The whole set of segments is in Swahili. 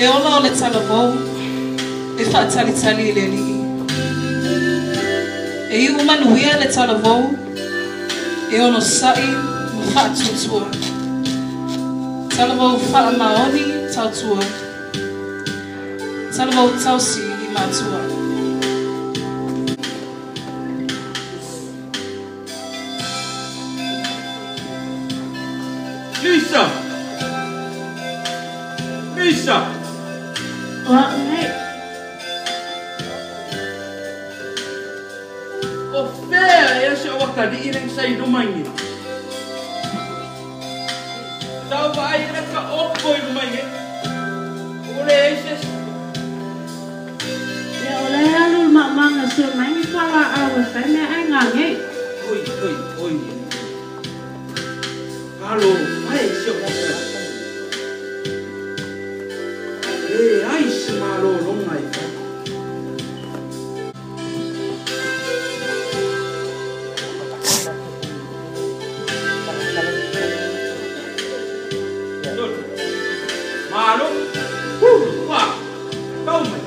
Leono le talavou e whaatalitali le li. E i umanuia le talavou e ono sai mo whaatutua. Talavou wha maoni tautua. Talavou tausi I matua. Lisa! Lisa! What, mate? O fea e se o wakari I reng sai rumangi. Tau vai reka opo I rumangi. Ule eises. Ya ole alu mamanga su mangi para awas kai me ai ngangi. Oi. Halo, vai se o wakari. Ai se malo longai. Malo? Wah, kau mai.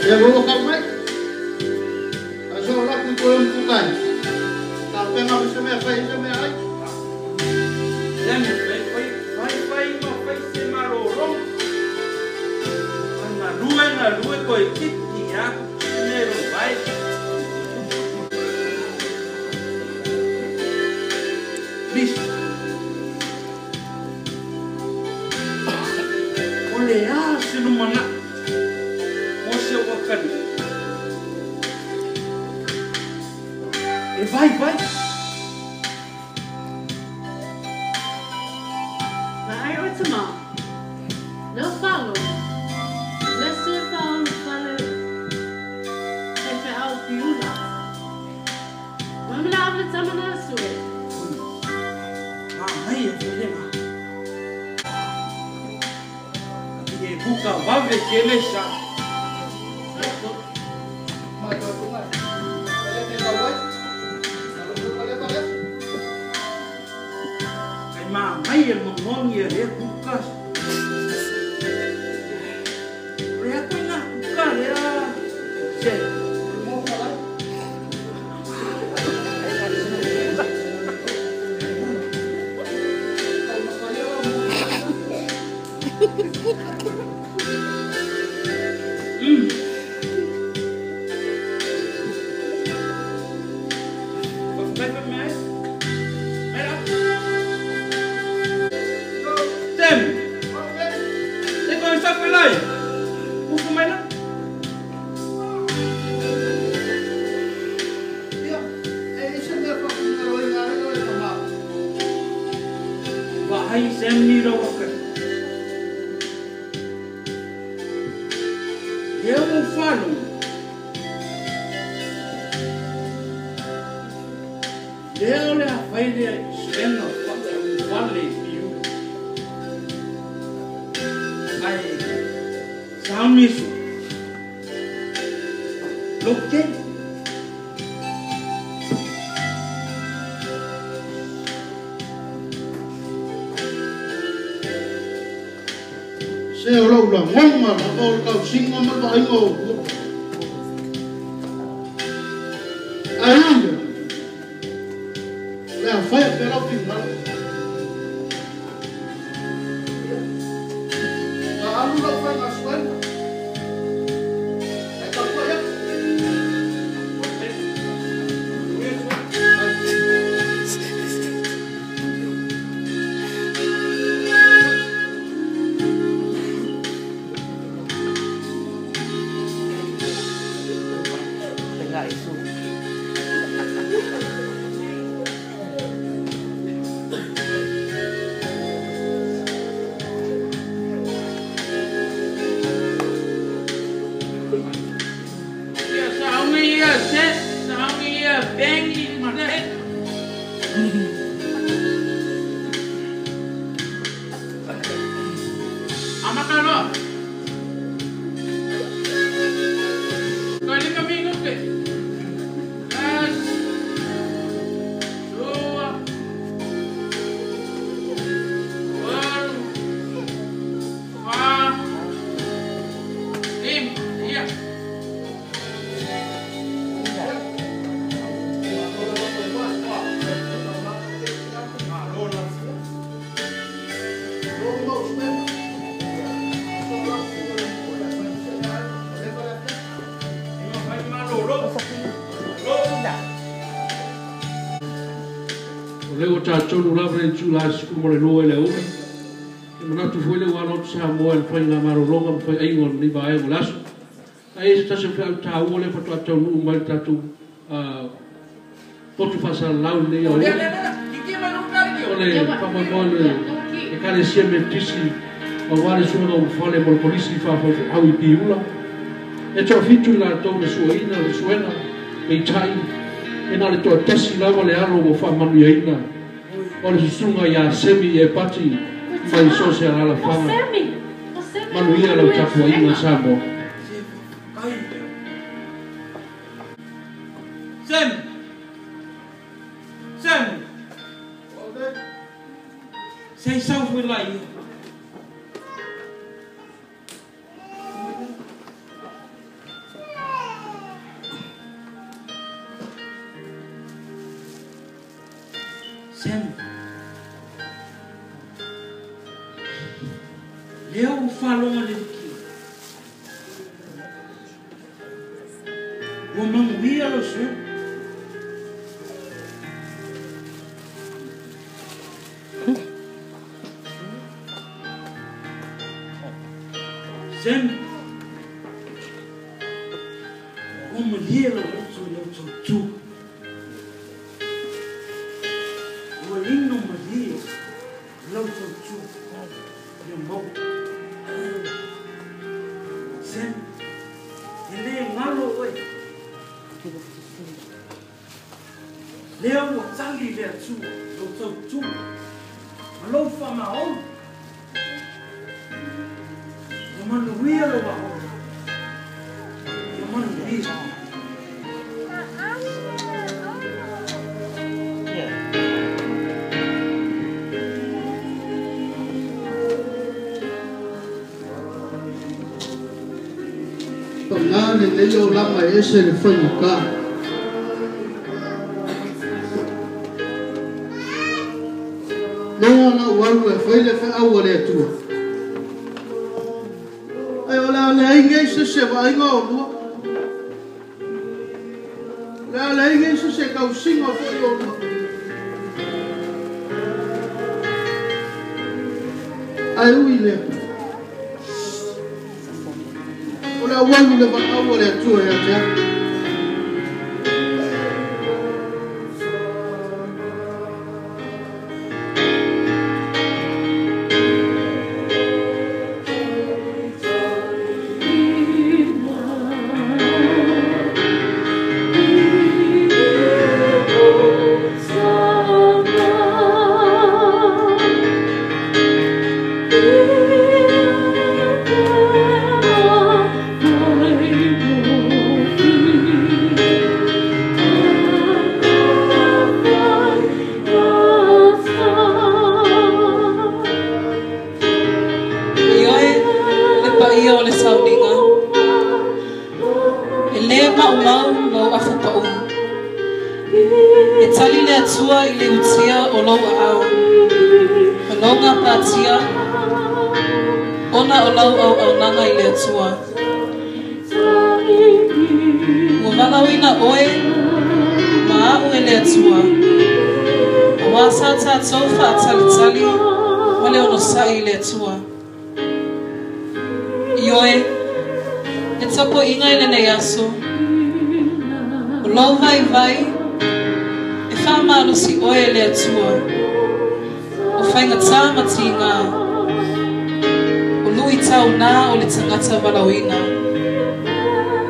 Ya bawa kau mai. Asal orang tu kau bukan. Tapi ngapa sih me fai sih me ai? Dan vai se malo long. Na lua koi kiti ya. Nero vai. Listo. Olha, se não mana. Você o wakari. E vai. Vai ai otama. No falo. Let's see if I'll follow. If I'll feel that. Vamos lá, vamos lá, vamos lá. Ai, é problema. E buka vave kelesha. Mai tu mai. Ada ni kau mai. Kalau tu boleh. Ai mai el mongong ye re buka. Re ko na buka ya. Se. Mau kalah. Kau masih Lego tātou lava e tū la siku mo le loa e le ora. E manatu fwele wano sa moa e whai ngā marolonga me whai aingon ni ba e mo lasu. A e se tase whai tā ua le patua tau nuu mai tātou potu whasa lau nei o le. O le pama moa le e kare sia me tisi ma wale suanga o whale mo le polisi whawhau au I piula. E toa fitu la tau le suaina, le suena, me I tai. E nā le toa tasi lava le aro mo whamanu iaina. O le susunga ia semi e pati mai so se ala whanga. Manu ia lau tapua ina sa mo. Sem! Sem! Sei salvo lá aí. Sem. Leo falou ali que o não via o senhor. Sem. Como via o senhor. Lindo Maria, não sou tu, meu irmão. Sem, ele é malo hoje. Leo o sangue de tu, não sou tu. Malo fama on. O mano via lo va on. O mano via. Nane leo lama ese le fue nunca. No na waru e foi le fa awore tu. Ai o la le ingai se vai ngau. La ingai se kau singa fo yo. Ai ui le. O la walu le ba au le tu ya ja.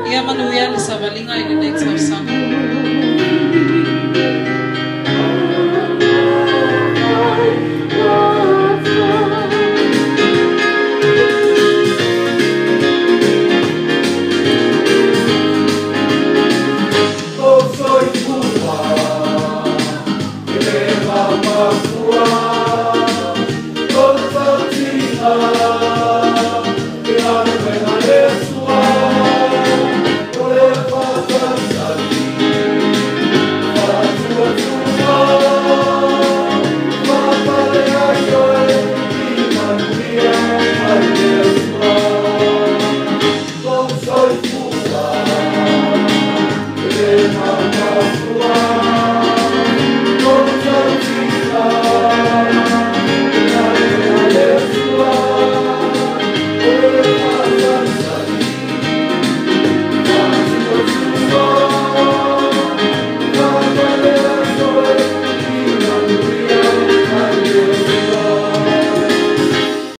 Ia manuia le savalinga i le next of summer.